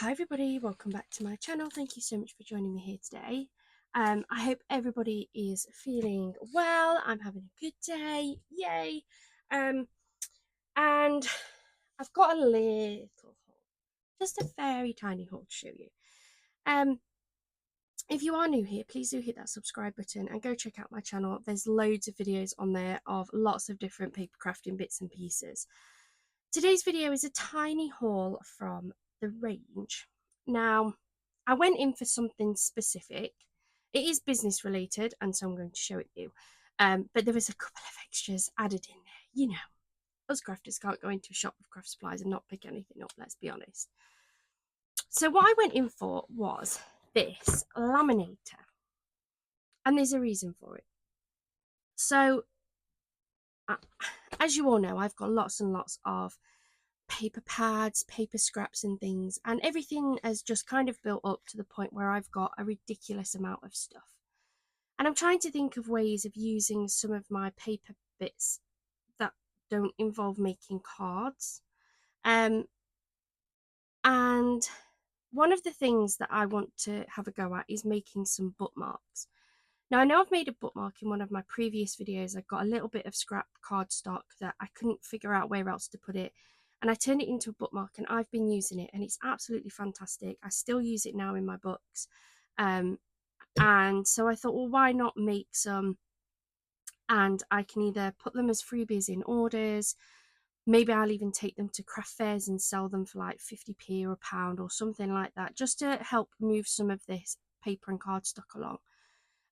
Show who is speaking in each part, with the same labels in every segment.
Speaker 1: Hi everybody, welcome back to my channel. Thank you so much for joining me here today. I hope everybody is feeling well. I'm having a good day, yay. And I've got a little haul, just a very tiny haul to show you. If you are new here, please do hit that subscribe button and go check out my channel. There's loads of videos on there of lots of different paper crafting bits and pieces. Today's video is a tiny haul from the range. Now, I went in for something specific. It is business related, and so I'm going to show it you. But there was a couple of extras added in there. You know, us crafters can't go into a shop with craft supplies and not pick anything up, let's be honest. So what I went in for was this laminator. And there's a reason for it. So, as you all know, I've got lots and lots of paper pads, paper scraps and things, and everything has just kind of built up to the point where I've got a ridiculous amount of stuff. And I'm trying to think of ways of using some of my paper bits that don't involve making cards. And one of the things that I want to have a go at is making some bookmarks. Now, I know I've made a bookmark in one of my previous videos. I got a little bit of scrap cardstock that I couldn't figure out where else to put it, and I turned it into a bookmark, and I've been using it, and it's absolutely fantastic. I still use it now in my books. And so I thought, well, why not make some? And I can either put them as freebies in orders, maybe I'll even take them to craft fairs and sell them for like 50p or £1 or something like that, just to help move some of this paper and cardstock along.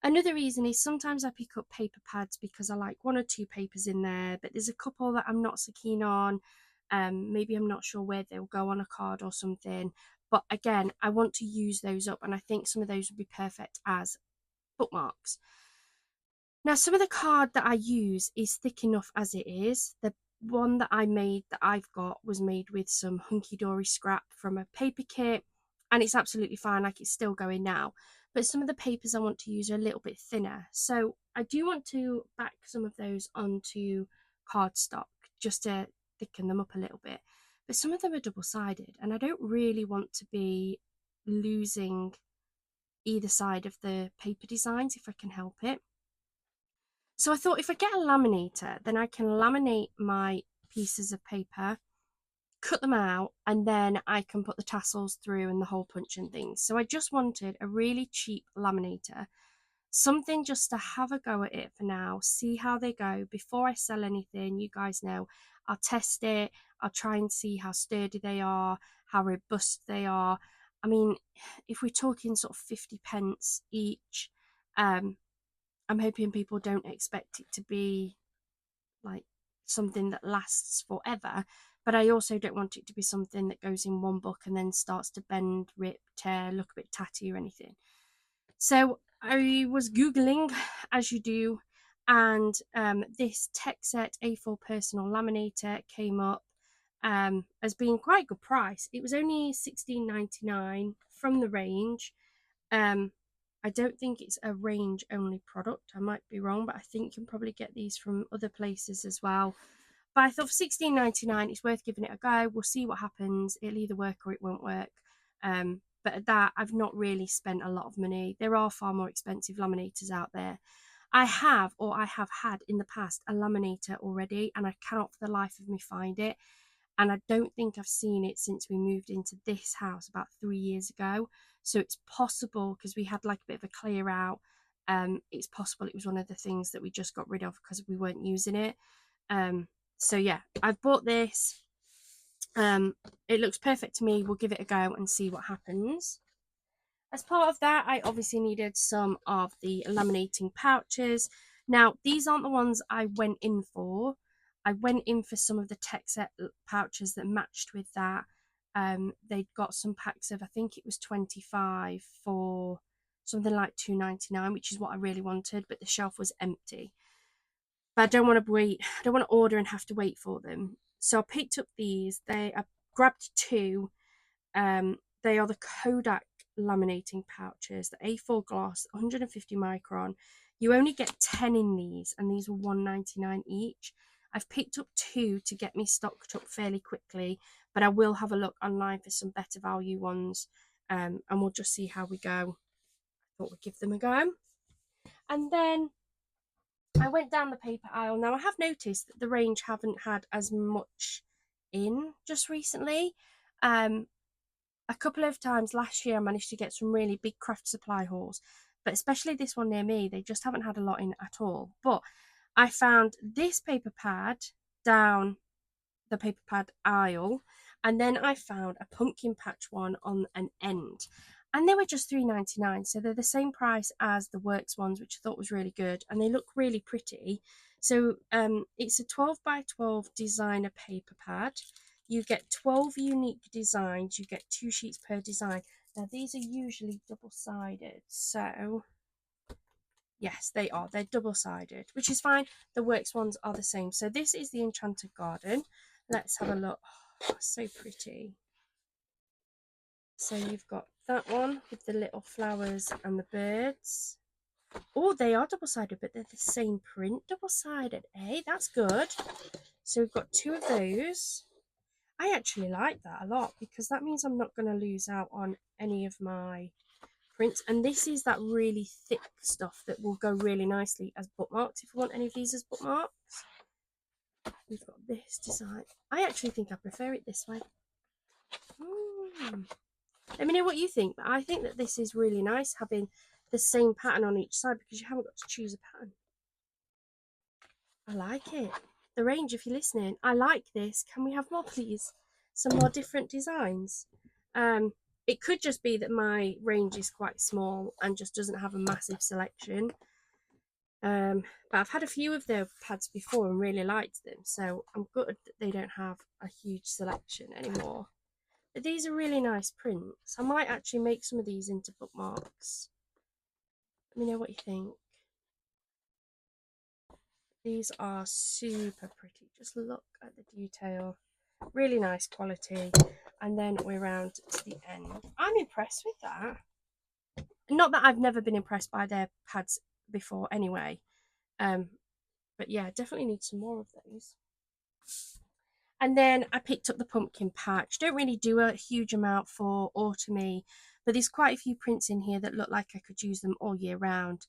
Speaker 1: Another reason is sometimes I pick up paper pads because I like one or two papers in there, but there's a couple that I'm not so keen on. Maybe I'm not sure where they'll go on a card or something. But again, I want to use those up, and I think some of those would be perfect as bookmarks. Now, some of the card that I use is thick enough as it is. The one that I've got was made with some Hunkydory scrap from a paper kit, and it's absolutely fine, like it's still going now. But some of the papers I want to use are a little bit thinner, so I do want to back some of those onto cardstock just to thicken them up a little bit. But some of them are double-sided, and I don't really want to be losing either side of the paper designs if I can help it. So I thought if I get a laminator, then I can laminate my pieces of paper, cut them out, and then I can put the tassels through and the hole punch and things. So I just wanted a really cheap laminator, something just to have a go at it for now, see how they go before I sell anything. You guys know, I'll test it, I'll try and see how sturdy they are, how robust they are. I mean, if we're talking sort of 50p each, I'm hoping people don't expect it to be like something that lasts forever, but I also don't want it to be something that goes in one book and then starts to bend, rip, tear, look a bit tatty or anything. So I was Googling, as you do, and this Texet A4 personal laminator came up as being quite a good price. It was only £16.99 from the range. I don't think it's a range only product. I might be wrong, but I think you can probably get these from other places as well. But I thought for £16.99, it's worth giving it a go. We'll see what happens. It'll either work or it won't work. But at that, I've not really spent a lot of money. There are far more expensive laminators out there. I have had in the past a laminator already, and I cannot for the life of me find it. And I don't think I've seen it since we moved into this house about 3 years ago. So it's possible, because we had like a bit of a clear out, it's possible it was one of the things that we just got rid of because we weren't using it. So yeah, I've bought this. It looks perfect to me. We'll give it a go and see what happens. As part of that, I obviously needed some of the laminating pouches. Now, these aren't the ones I went in for. I went in for some of the Texet pouches that matched with that. They'd got some packs of, I think it was 25 for something like £2.99, which is what I really wanted, but the shelf was empty. But I don't want to wait. I don't want to order and have to wait for them. So I picked up these. I grabbed two. They are the Kodak laminating pouches, the A4 gloss, 150 micron. You only get 10 in these, and these were £1.99 each. I've picked up two to get me stocked up fairly quickly, but I will have a look online for some better value ones, and we'll just see how we go. I thought we'd give them a go. And then I went down the paper aisle. Now, I have noticed that the range haven't had as much in just recently. A couple of times last year I managed to get some really big craft supply hauls, but especially this one near me, they just haven't had a lot in at all. But I found this paper pad down the paper pad aisle, and then I found a pumpkin patch one on an end, and they were just $3.99, so they're the same price as the Works ones, which I thought was really good, and they look really pretty. So it's a 12 by 12 designer paper pad. You get 12 unique designs. You get 2 sheets per design. Now these are usually double-sided, so yes, they are. They're double-sided, which is fine. The Works ones are the same. So this is the Enchanted Garden. Let's have a look. Oh, so pretty. So you've got that one with the little flowers and the birds. Oh, they are double-sided, but they're the same print double-sided. Hey, that's good. So we've got 2 of those. I actually like that a lot because that means I'm not going to lose out on any of my prints. And this is that really thick stuff that will go really nicely as bookmarks if you want any of these as bookmarks. We've got this design. I actually think I prefer it this way. Let me know what you think, but I think that this is really nice having the same pattern on each side because you haven't got to choose a pattern. I like it. The range, if you're listening, I like this. Can we have more, please? Some more different designs. It could just be that my range is quite small and just doesn't have a massive selection. But I've had a few of their pads before and really liked them, so I'm gutted that they don't have a huge selection anymore. But these are really nice prints. I might actually make some of these into bookmarks. Let me know what you think. These are super pretty. Just look at the detail. Really nice quality. And then we're round to the end. I'm impressed with that. Not that I've never been impressed by their pads before anyway. But yeah, definitely need some more of those. And then I picked up the pumpkin patch. Don't really do a huge amount for autumny, but there's quite a few prints in here that look like I could use them all year round.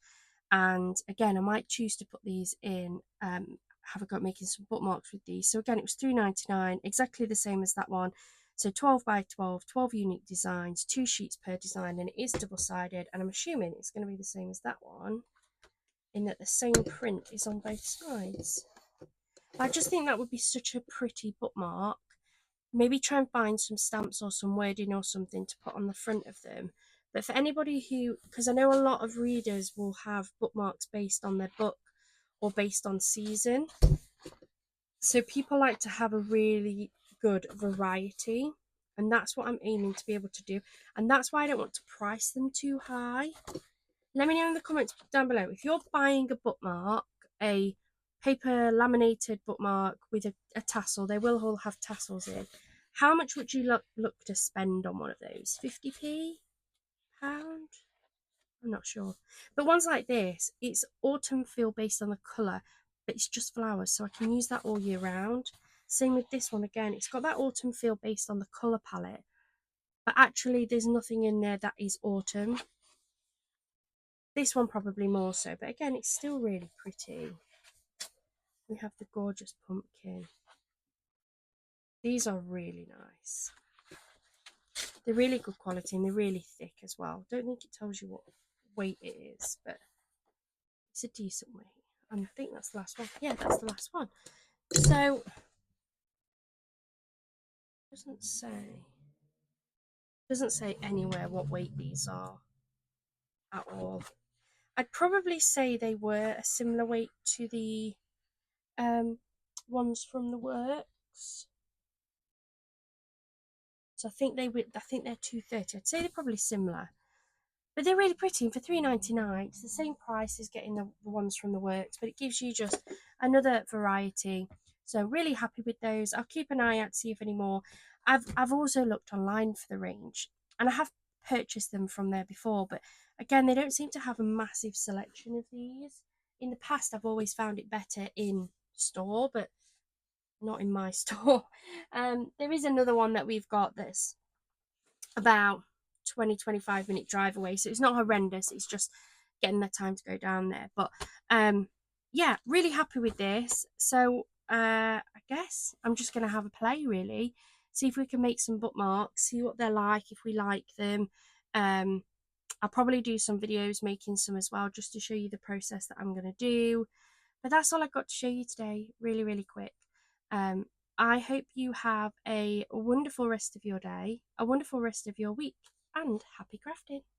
Speaker 1: And again, I might choose to put these in, have a go at making some bookmarks with these. So again, it was $3.99, exactly the same as that one. So 12 by 12, 12 unique designs, 2 sheets per design, and it is double-sided. And I'm assuming it's going to be the same as that one, in that the same print is on both sides. I just think that would be such a pretty bookmark. Maybe try and find some stamps or some wording or something to put on the front of them. But for anybody who, because I know a lot of readers will have bookmarks based on their book or based on season. So people like to have a really good variety. And that's what I'm aiming to be able to do. And that's why I don't want to price them too high. Let me know in the comments down below. If you're buying a bookmark, a paper laminated bookmark with a tassel, they will all have tassels in. How much would you look to spend on one of those? 50p? Pound? I'm not sure. But ones like this, it's autumn feel based on the colour, but it's just flowers, so I can use that all year round. Same with this one again. It's got that autumn feel based on the colour palette, but actually there's nothing in there that is autumn. This one probably more so, but again, it's still really pretty. We have the gorgeous pumpkin. These are really nice. They're really good quality and they're really thick as well. Don't think it tells you what weight it is, but it's a decent weight. And I think that's the last one. Yeah, that's the last one. So, doesn't say anywhere what weight these are at all. I'd probably say they were a similar weight to the ones from the Works. So I think they're 230. I'd say they're probably similar. But they're really pretty, and for $3.99, it's the same price as getting the ones from the Works, but it gives you just another variety. So really happy with those. I'll keep an eye out to see if any more. I've also looked online for the range, and I have purchased them from there before, but again, they don't seem to have a massive selection of these. In the past, I've always found it better in store, but not in my store. There is another one that we've got that's about 20-25 minute drive away, so it's not horrendous, it's just getting the time to go down there. But yeah, really happy with this. So I guess I'm just gonna have a play, really, see if we can make some bookmarks, see what they're like, if we like them. I'll probably do some videos making some as well, just to show you the process that I'm gonna do. But that's all I've got to show you today, really, really quick. Um, I hope you have a wonderful rest of your day, a wonderful rest of your week, and happy crafting.